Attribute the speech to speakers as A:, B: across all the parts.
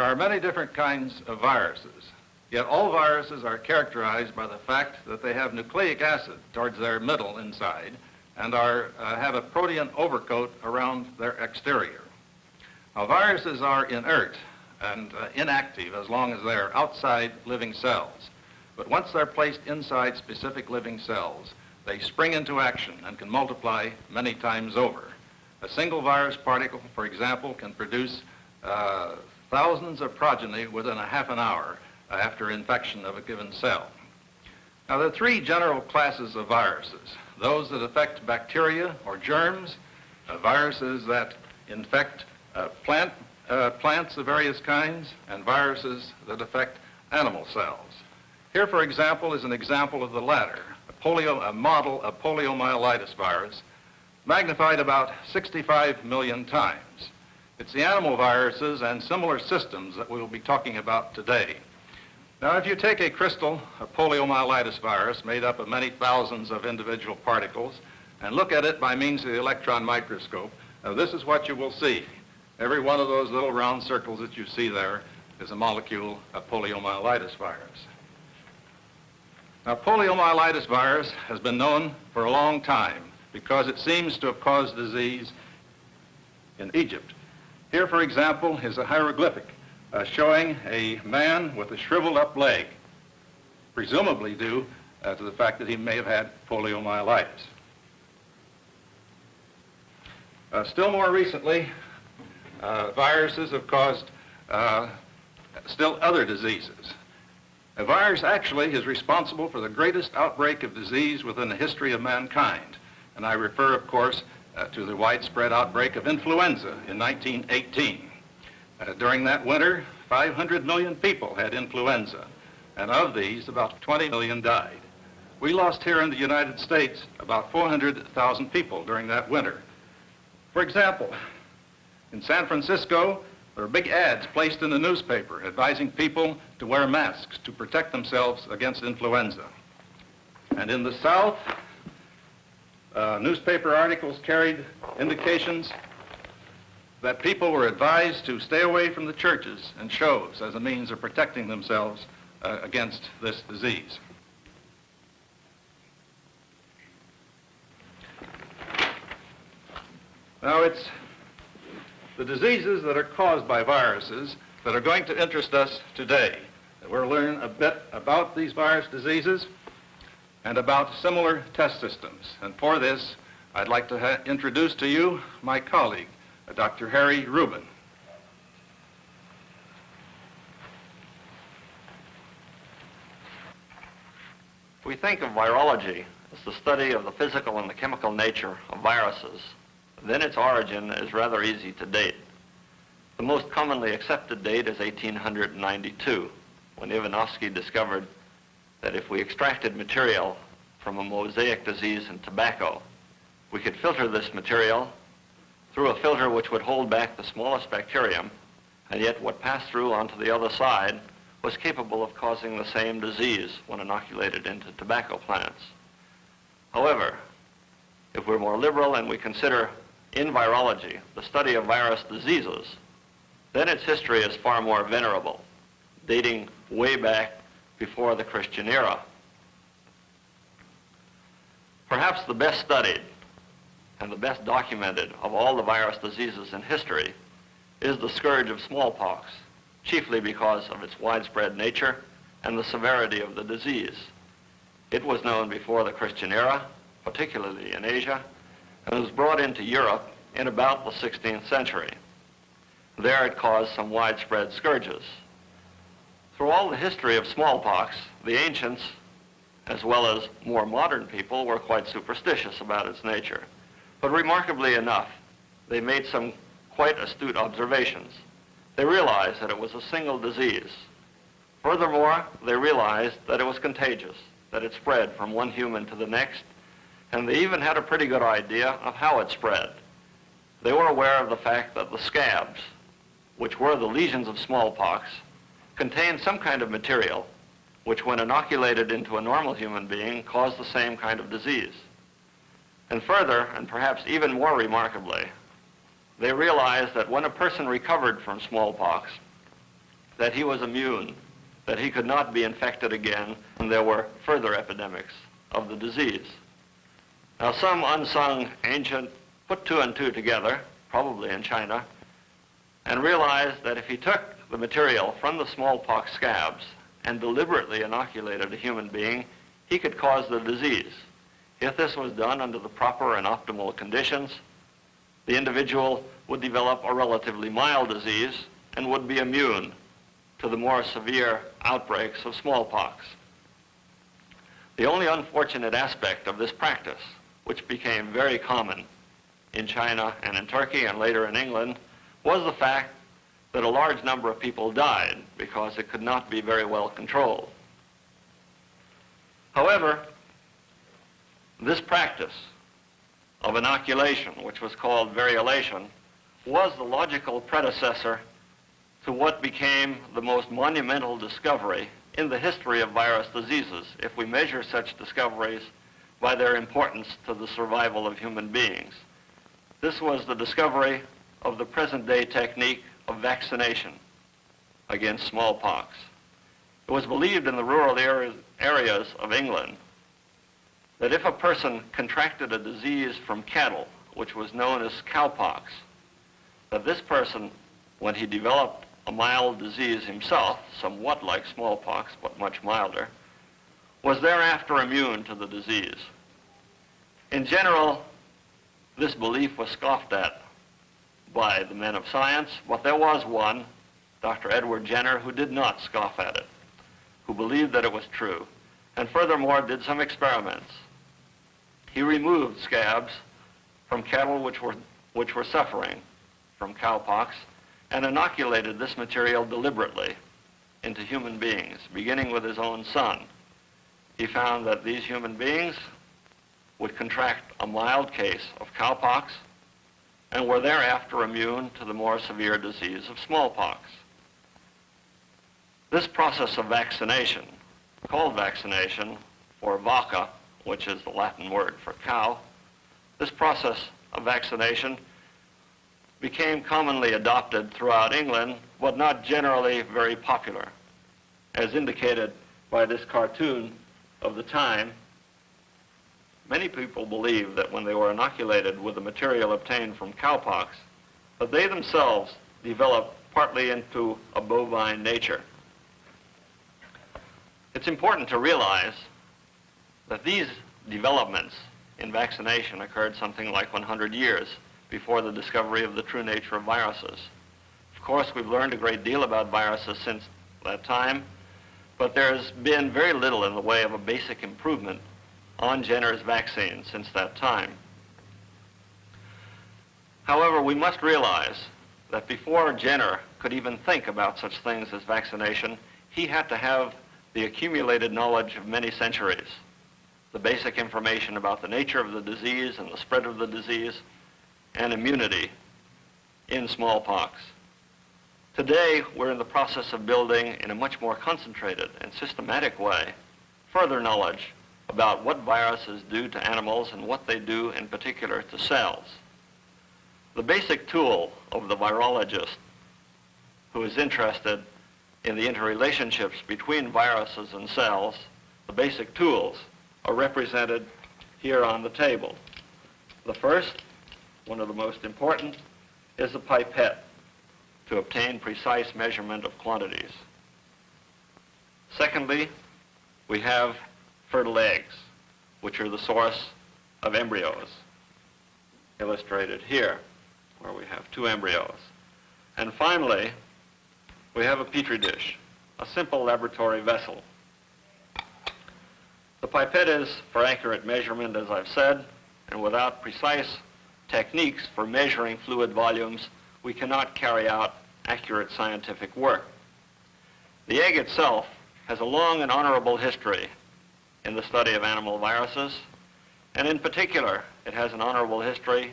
A: are many different kinds of viruses, yet all viruses are characterized by the fact that they have nucleic acid towards their middle inside and have a protein overcoat around their exterior. Now, viruses are inert and inactive as long as they are outside living cells. But once they're placed inside specific living cells, they spring into action and can multiply many times over. A single virus particle, for example, can produce thousands of progeny within a half an hour after infection of a given cell. Now, there are three general classes of viruses: those that affect bacteria or germs, viruses that infect plants of various kinds, and viruses that affect animal cells. Here, for example, is an example of the latter, a model of poliomyelitis virus, magnified about 65 million times. It's the animal viruses and similar systems that we'll be talking about today. Now, if you take a crystal of poliomyelitis virus made up of many thousands of individual particles and look at it by means of the electron microscope, this is what you will see. Every one of those little round circles that you see there is a molecule of poliomyelitis virus. Now, poliomyelitis virus has been known for a long time because it seems to have caused disease in Egypt. Here, for example, is a hieroglyphic showing a man with a shriveled up leg, presumably due to the fact that he may have had poliomyelitis. Still more recently, viruses have caused still other diseases. A virus actually is responsible for the greatest outbreak of disease within the history of mankind. And I refer, of course, to the widespread outbreak of influenza in 1918. During that winter, 500 million people had influenza, and of these, about 20 million died. We lost here in the United States about 400,000 people during that winter. For example, in San Francisco, there are big ads placed in the newspaper advising people to wear masks to protect themselves against influenza. And in the South, newspaper articles carried indications that people were advised to stay away from the churches and shows as a means of protecting themselves against this disease. Now, it's the diseases that are caused by viruses that are going to interest us today. We'll learn a bit about these virus diseases and about similar test systems. And for this, I'd like to introduce to you my colleague, Dr. Harry Rubin.
B: We think of virology as the study of the physical and the chemical nature of viruses. Then its origin is rather easy to date. The most commonly accepted date is 1892, when Ivanovsky discovered that if we extracted material from a mosaic disease in tobacco, we could filter this material through a filter which would hold back the smallest bacterium, and yet what passed through onto the other side was capable of causing the same disease when inoculated into tobacco plants. However, if we're more liberal and we consider in virology the study of virus diseases, then its history is far more venerable, dating way back before the Christian era. Perhaps the best studied and the best documented of all the virus diseases in history is the scourge of smallpox, chiefly because of its widespread nature and the severity of the disease. It was known before the Christian era, particularly in Asia, and was brought into Europe in about the 16th century. There it caused some widespread scourges. Through all the history of smallpox, the ancients, as well as more modern people, were quite superstitious about its nature. But remarkably enough, they made some quite astute observations. They realized that it was a single disease. Furthermore, they realized that it was contagious, that it spread from one human to the next, and they even had a pretty good idea of how it spread. They were aware of the fact that the scabs, which were the lesions of smallpox, contained some kind of material which, when inoculated into a normal human being, caused the same kind of disease. And further, and perhaps even more remarkably, they realized that when a person recovered from smallpox, that he was immune, that he could not be infected again, and there were further epidemics of the disease. Now, some unsung ancient put two and two together, probably in China, and realized that if he took the material from the smallpox scabs and deliberately inoculated a human being, he could cause the disease. If this was done under the proper and optimal conditions, the individual would develop a relatively mild disease and would be immune to the more severe outbreaks of smallpox. The only unfortunate aspect of this practice, which became very common in China and in Turkey and later in England, was the fact that a large number of people died because it could not be very well controlled. However, this practice of inoculation, which was called variolation, was the logical predecessor to what became the most monumental discovery in the history of virus diseases, if we measure such discoveries by their importance to the survival of human beings. This was the discovery of the present-day technique of vaccination against smallpox. It was believed in the rural areas of England that if a person contracted a disease from cattle, which was known as cowpox, that this person, when he developed a mild disease himself, somewhat like smallpox but much milder, was thereafter immune to the disease. In general, this belief was scoffed at by the men of science, but there was one, Dr. Edward Jenner, who did not scoff at it, who believed that it was true, and furthermore did some experiments. He removed scabs from cattle which were suffering from cowpox and inoculated this material deliberately into human beings, beginning with his own son. He found that these human beings would contract a mild case of cowpox and were thereafter immune to the more severe disease of smallpox. This process of vaccination, called vaccination for vacca, which is the Latin word for cow, this process of vaccination became commonly adopted throughout England, but not generally very popular, as indicated by this cartoon of the time. Many people believed that when they were inoculated with the material obtained from cowpox, that they themselves developed partly into a bovine nature. It's important to realize that these developments in vaccination occurred something like 100 years before the discovery of the true nature of viruses. Of course, we've learned a great deal about viruses since that time, but there's been very little in the way of a basic improvement on Jenner's vaccine since that time. However, we must realize that before Jenner could even think about such things as vaccination, he had to have the accumulated knowledge of many centuries, the basic information about the nature of the disease and the spread of the disease, and immunity in smallpox. Today, we're in the process of building, in a much more concentrated and systematic way, further knowledge about what viruses do to animals and what they do in particular to cells. The basic tool of the virologist who is interested in the interrelationships between viruses and cells, the basic tools are represented here on the table. The first, one of the most important, is a pipette to obtain precise measurement of quantities. Secondly, we have fertile eggs, which are the source of embryos, illustrated here, where we have 2 embryos. And finally, we have a petri dish, a simple laboratory vessel. The pipette is for accurate measurement, as I've said, and without precise techniques for measuring fluid volumes, we cannot carry out accurate scientific work. The egg itself has a long and honorable history in the study of animal viruses, and in particular, it has an honorable history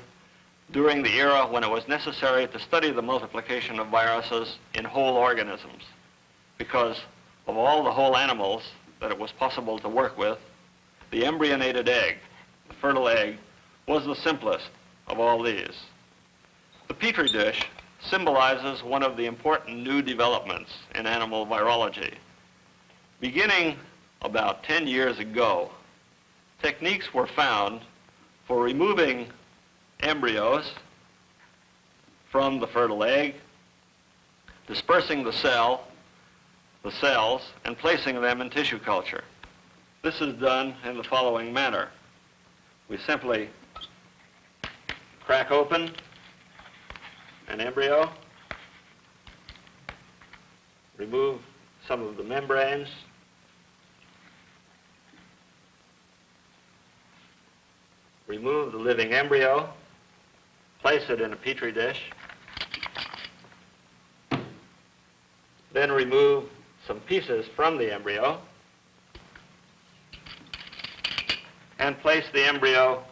B: during the era when it was necessary to study the multiplication of viruses in whole organisms. Because of all the whole animals that it was possible to work with, the embryonated egg, the fertile egg, was the simplest of all these. The petri dish symbolizes one of the important new developments in animal virology. Beginning about 10 years ago, techniques were found for removing embryos from the fertile egg, dispersing the cells, and placing them in tissue culture. This is done in the following manner. We simply crack open an embryo, remove some of the membranes, remove the living embryo, place it in a petri dish, then remove some pieces from the embryo and place the embryo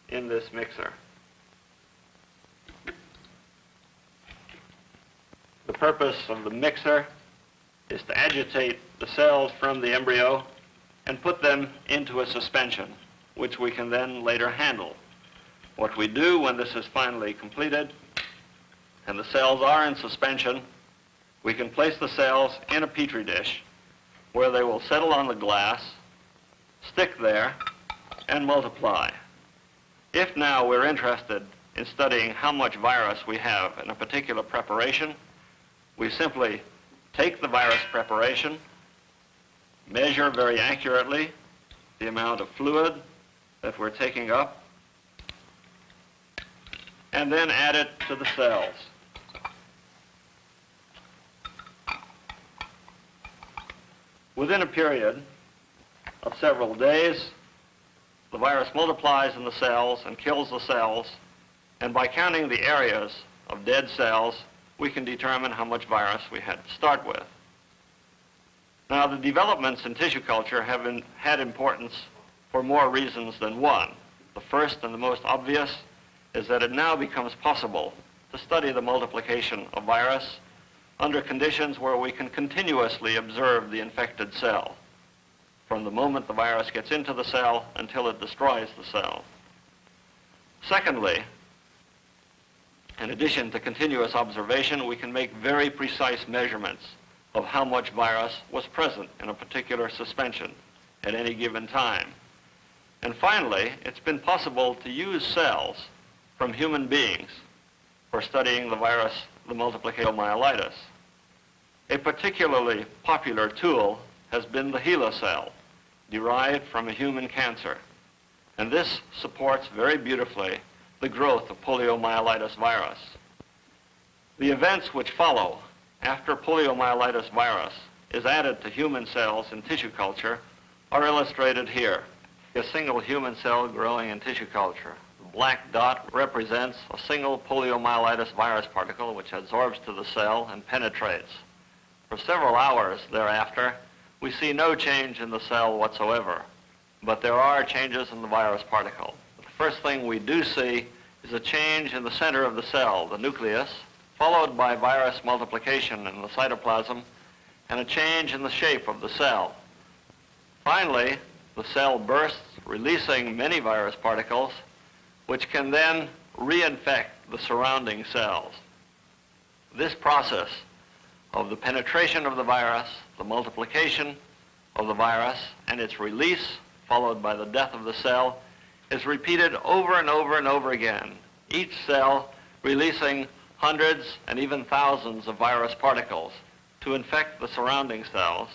B: in this mixer. The purpose of the mixer is to agitate the cells from the embryo and put them into a suspension, which we can then later handle. What we do when this is finally completed and the cells are in suspension, we can place the cells in a petri dish where they will settle on the glass, stick there, and multiply. If now we're interested in studying how much virus we have in a particular preparation, we simply take the virus preparation, measure very accurately the amount of fluid that we're taking up, and then add it to the cells. Within a period of several days, the virus multiplies in the cells and kills the cells, and by counting the areas of dead cells, we can determine how much virus we had to start with. Now, the developments in tissue culture have had importance for more reasons than one. The first and the most obvious is that it now becomes possible to study the multiplication of virus under conditions where we can continuously observe the infected cell, from the moment the virus gets into the cell until it destroys the cell. Secondly, in addition to continuous observation, we can make very precise measurements of how much virus was present in a particular suspension at any given time. And finally, it's been possible to use cells from human beings for studying the virus, the multiplication of myelitis. A particularly popular tool has been the HeLa cell, derived from a human cancer. And this supports very beautifully the growth of poliomyelitis virus. The events which follow after poliomyelitis virus is added to human cells in tissue culture are illustrated here. A single human cell growing in tissue culture. The black dot represents a single poliomyelitis virus particle which adsorbs to the cell and penetrates. For several hours thereafter, we see no change in the cell whatsoever, but there are changes in the virus particle. The first thing we do see is a change in the center of the cell, the nucleus, followed by virus multiplication in the cytoplasm, and a change in the shape of the cell. Finally, the cell bursts, releasing many virus particles, which can then reinfect the surrounding cells. This process of the penetration of the virus, the multiplication of the virus, and its release, followed by the death of the cell, is repeated over and over and over again, each cell releasing hundreds and even thousands of virus particles to infect the surrounding cells.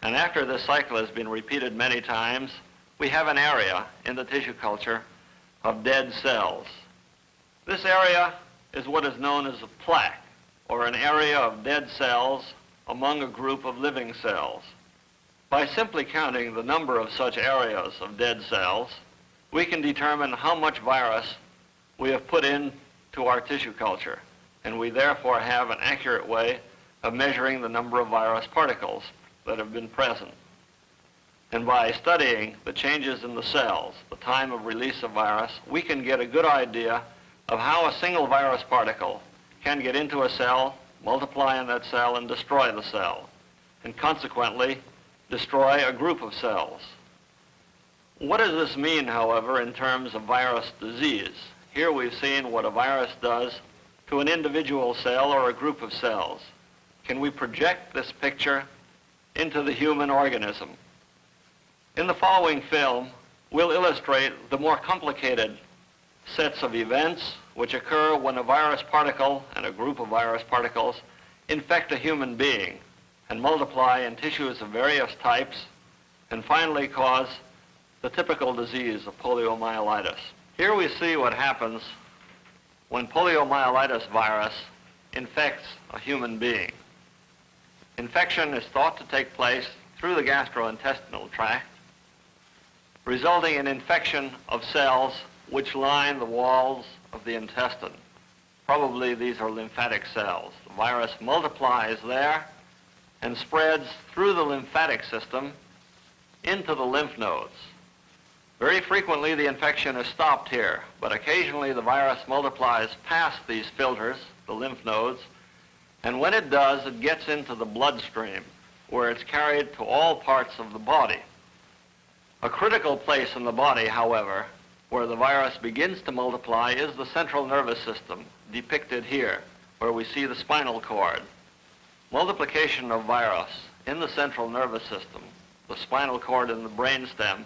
B: And after this cycle has been repeated many times, we have an area in the tissue culture of dead cells. This area is what is known as a plaque, or an area of dead cells among a group of living cells. By simply counting the number of such areas of dead cells, we can determine how much virus we have put into our tissue culture, and we therefore have an accurate way of measuring the number of virus particles that have been present. And by studying the changes in the cells, the time of release of virus, we can get a good idea of how a single virus particle can get into a cell, multiply in that cell, and destroy the cell, and consequently destroy a group of cells. What does this mean, however, in terms of virus disease? here we've seen what a virus does to an individual cell or a group of cells. Can we project this picture into the human organism? In the following film, we'll illustrate the more complicated sets of events which occur when a virus particle and a group of virus particles infect a human being and multiply in tissues of various types and finally cause the typical disease of poliomyelitis. Here we see what happens when poliomyelitis virus infects a human being. Infection is thought to take place through the gastrointestinal tract, resulting in infection of cells which line the walls of the intestine. Probably these are lymphatic cells. The virus multiplies there and spreads through the lymphatic system into the lymph nodes. Very frequently the infection is stopped here, but occasionally the virus multiplies past these filters, the lymph nodes, and when it does, it gets into the bloodstream, where it's carried to all parts of the body. A critical place in the body, however, where the virus begins to multiply is the central nervous system, depicted here, where we see the spinal cord. Multiplication of virus in the central nervous system, the spinal cord and the brainstem,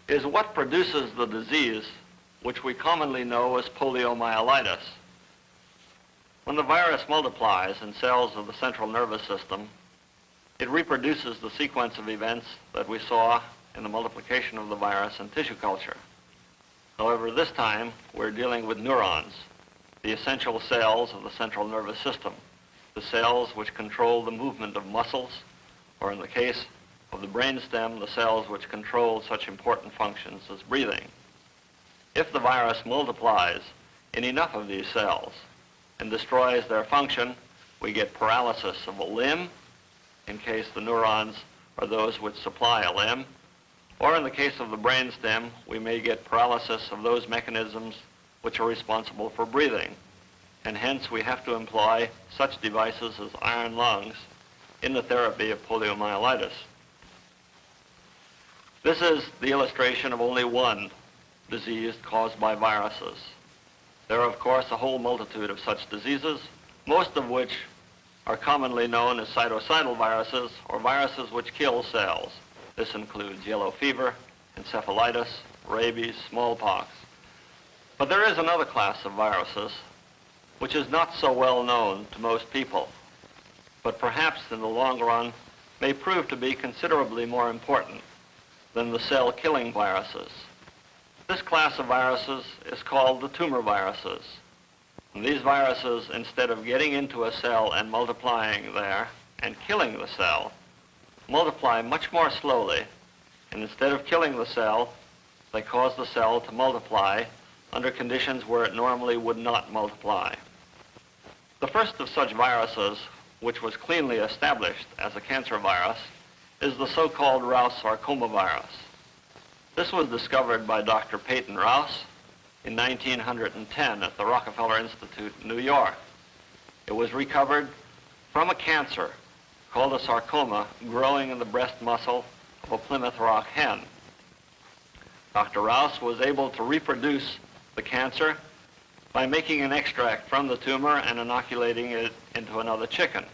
B: is what produces the disease which we commonly know as poliomyelitis. When the virus multiplies in cells of the central nervous system, it reproduces the sequence of events that we saw in the multiplication of the virus in tissue culture. However, this time we're dealing with neurons, the essential cells of the central nervous system, the cells which control the movement of muscles, or in the case of the brainstem, the cells which control such important functions as breathing. If the virus multiplies in enough of these cells and destroys their function, we get paralysis of a limb, in case the neurons are those which supply a limb, or in the case of the brainstem, we may get paralysis of those mechanisms which are responsible for breathing, and hence we have to employ such devices as iron lungs in the therapy of poliomyelitis. This is the illustration of only one disease caused by viruses. There are, of course, a whole multitude of such diseases, most of which are commonly known as cytocidal viruses, or viruses which kill cells. This includes yellow fever, encephalitis, rabies, smallpox. But there is another class of viruses which is not so well known to most people, but perhaps in the long run may prove to be considerably more important than the cell-killing viruses. This class of viruses is called the tumor viruses. And these viruses, instead of getting into a cell and multiplying there and killing the cell, multiply much more slowly, and instead of killing the cell, they cause the cell to multiply under conditions where it normally would not multiply. The first of such viruses, which was cleanly established as a cancer virus, is the so-called Rous sarcoma virus. This was discovered by Dr. Peyton Rous in 1910 at the Rockefeller Institute in New York. It was recovered from a cancer called a sarcoma growing in the breast muscle of a Plymouth Rock hen. Dr. Rous was able to reproduce the cancer by making an extract from the tumor and inoculating it into another chicken.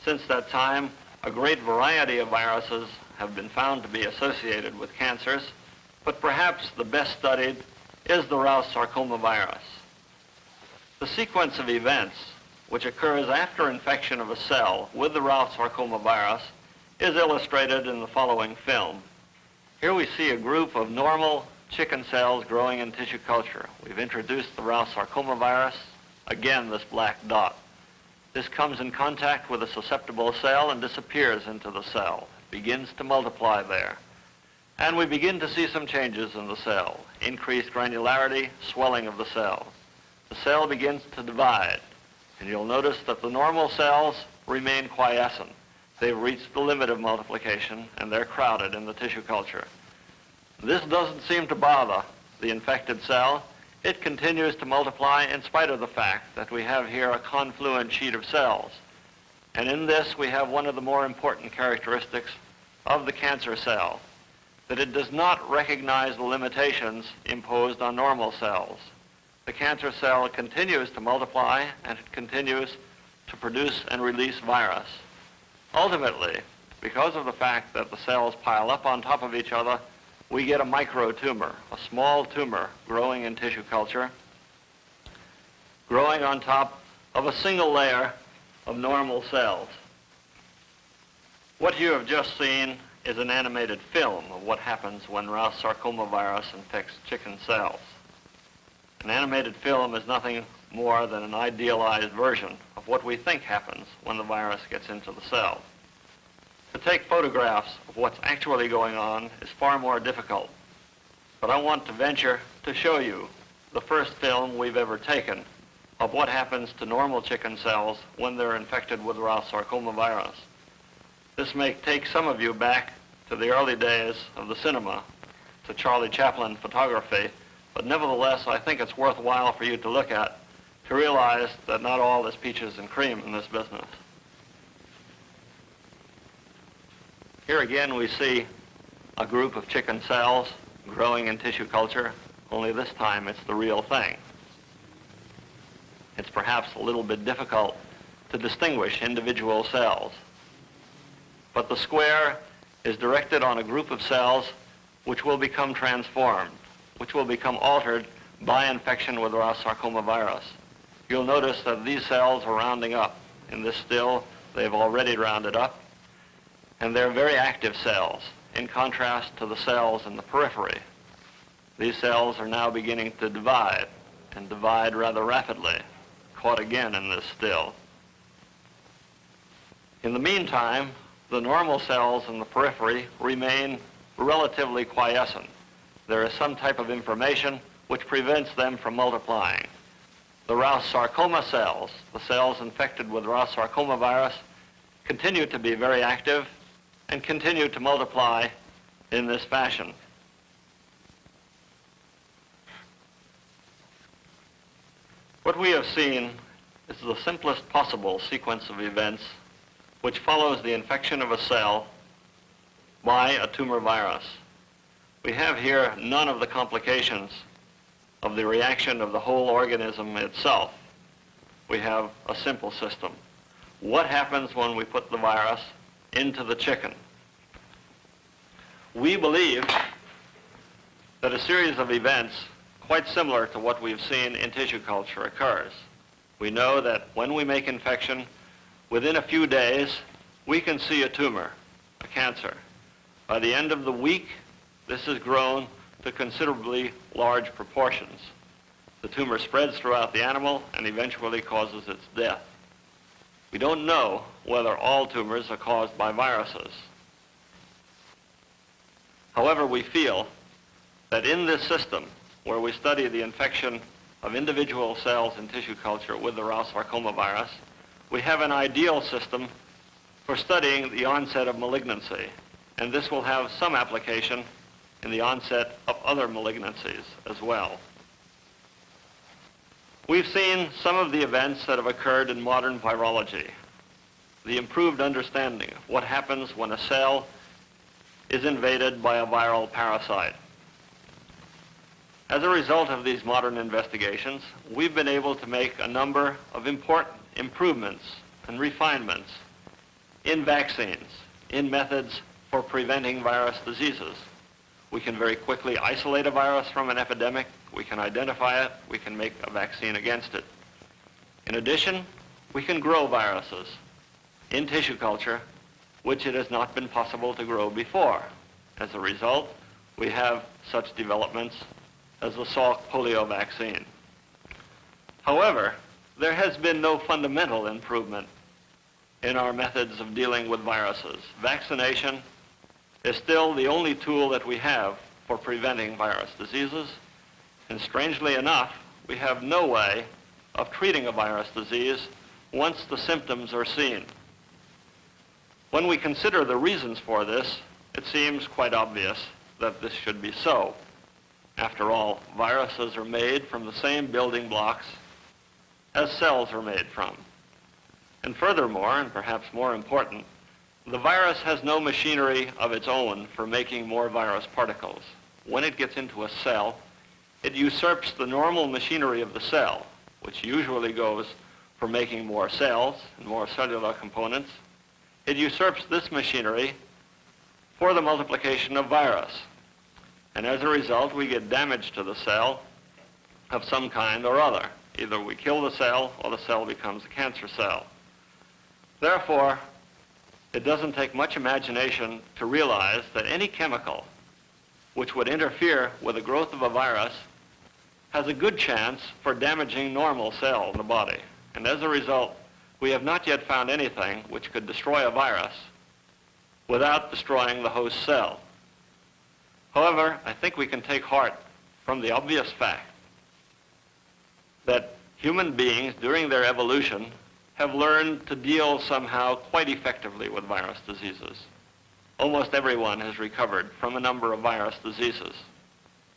B: Since that time, a great variety of viruses have been found to be associated with cancers, but perhaps the best studied is the Rous sarcoma virus. The sequence of events which occurs after infection of a cell with the Rous sarcoma virus is illustrated in the following film. Here we see a group of normal chicken cells growing in tissue culture. We've introduced the Rous sarcoma virus, again this black dot. This comes in contact with a susceptible cell and disappears into the cell. It begins to multiply there. And we begin to see some changes in the cell. Increased granularity, swelling of the cell. The cell begins to divide. And you'll notice that the normal cells remain quiescent. They've reached the limit of multiplication and they're crowded in the tissue culture. This doesn't seem to bother the infected cell. It continues to multiply in spite of the fact that we have here a confluent sheet of cells. And in this we have one of the more important characteristics of the cancer cell, that it does not recognize the limitations imposed on normal cells. the cancer cell continues to multiply and it continues to produce and release virus. Ultimately, because of the fact that the cells pile up on top of each other, we get a microtumor, a small tumor growing in tissue culture, growing on top of a single layer of normal cells. What you have just seen is an animated film of what happens when Rouse sarcoma virus infects chicken cells. An animated film is nothing more than an idealized version of what we think happens when the virus gets into the cell. To take photographs of what's actually going on is far more difficult, but I want to venture to show you the first film we've ever taken of what happens to normal chicken cells when they're infected with Rouse sarcoma virus. This may take some of you back to the early days of the cinema, to Charlie Chaplin photography, but nevertheless I think it's worthwhile for you to look at to realize that not all is peaches and cream in this business. Here again we see a group of chicken cells growing in tissue culture, only this time it's the real thing. It's perhaps a little bit difficult to distinguish individual cells, but the square is directed on a group of cells which will become transformed, which will become altered by infection with Rouse sarcoma virus. You'll notice that these cells are rounding up. In this still, they've already rounded up, and they're very active cells, in contrast to the cells in the periphery. These cells are now beginning to divide, and divide rather rapidly, caught again in this still. In the meantime, the normal cells in the periphery remain relatively quiescent. There is some type of inflammation which prevents them from multiplying. The Rouse sarcoma cells, the cells infected with Rouse sarcoma virus, continue to be very active and continue to multiply in this fashion. What we have seen is the simplest possible sequence of events which follows the infection of a cell by a tumor virus. We have here none of the complications of the reaction of the whole organism itself. We have a simple system. What happens when we put the virus into the chicken? We believe that a series of events quite similar to what we've seen in tissue culture occurs. We know that when we make infection, within a few days, we can see a tumor, a cancer. By the end of the week, this has grown to considerably large proportions. The tumor spreads throughout the animal and eventually causes its death. We don't know whether all tumors are caused by viruses. However, we feel that in this system, where we study the infection of individual cells in tissue culture with the Rouse sarcoma virus, we have an ideal system for studying the onset of malignancy, and this will have some application in the onset of other malignancies as well. We've seen some of the events that have occurred in modern virology, the improved understanding of what happens when a cell is invaded by a viral parasite. As a result of these modern investigations, we've been able to make a number of important improvements and refinements in vaccines, in methods for preventing virus diseases. We can very quickly isolate a virus from an epidemic. We can identify it. We can make a vaccine against it. In addition, we can grow viruses in tissue culture, which it has not been possible to grow before. As a result, we have such developments as the Salk polio vaccine. However, there has been no fundamental improvement in our methods of dealing with viruses. Vaccination is still the only tool that we have for preventing virus diseases, and strangely enough, we have no way of treating a virus disease once the symptoms are seen. When we consider the reasons for this, it seems quite obvious that this should be so. After all, viruses are made from the same building blocks as cells are made from. And furthermore, and perhaps more important, the virus has no machinery of its own for making more virus particles. When it gets into a cell, It usurps the normal machinery of the cell, which usually goes for making more cells and more cellular components. It usurps this machinery for the multiplication of virus. And as a result, we get damage to the cell of some kind or other. Either we kill the cell or the cell becomes a cancer cell. Therefore, it doesn't take much imagination to realize that any chemical which would interfere with the growth of a virus has a good chance for damaging normal cells in the body. And as a result, we have not yet found anything which could destroy a virus without destroying the host cell. However, I think we can take heart from the obvious fact that human beings during their evolution have learned to deal somehow quite effectively with virus diseases. Almost everyone has recovered from a number of virus diseases.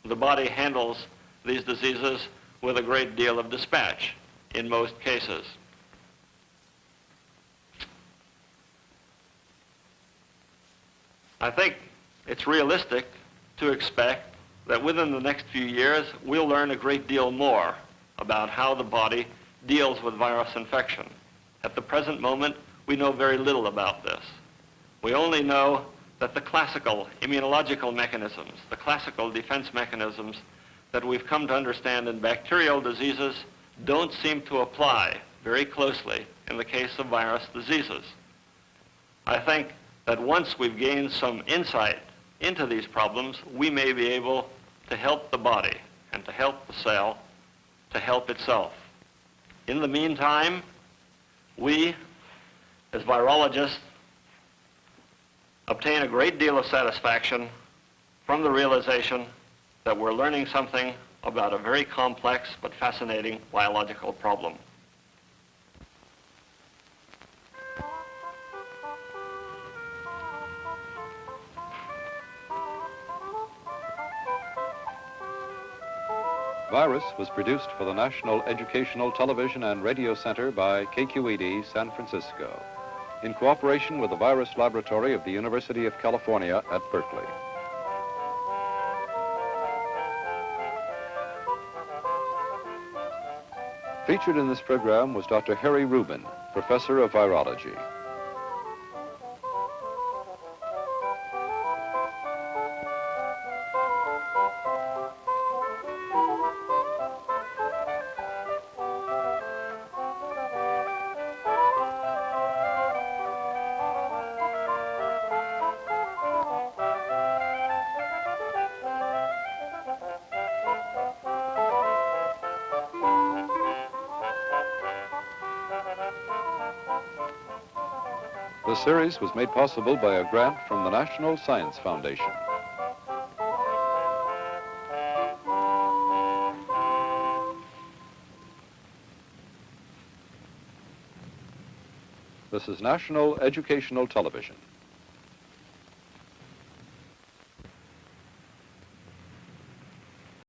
B: The body handles these diseases with a great deal of dispatch in most cases. I think it's realistic to expect that within the next few years we'll learn a great deal more about how the body deals with virus infection. At the present moment, we know very little about this. We only know that the classical immunological mechanisms, the classical defense mechanisms that we've come to understand in bacterial diseases don't seem to apply very closely in the case of virus diseases. I think that once we've gained some insight into these problems, we may be able to help the body and to help the cell to help itself. In the meantime, we, as virologists, obtain a great deal of satisfaction from the realization that we're learning something about a very complex but fascinating biological problem.
C: Virus was produced for the National Educational Television and Radio Center by KQED San Francisco, in cooperation with the Virus Laboratory of the University of California at Berkeley. Featured in this program was Dr. Harry Rubin, Professor of Virology. The series was made possible by a grant from the National Science Foundation. This is National Educational Television.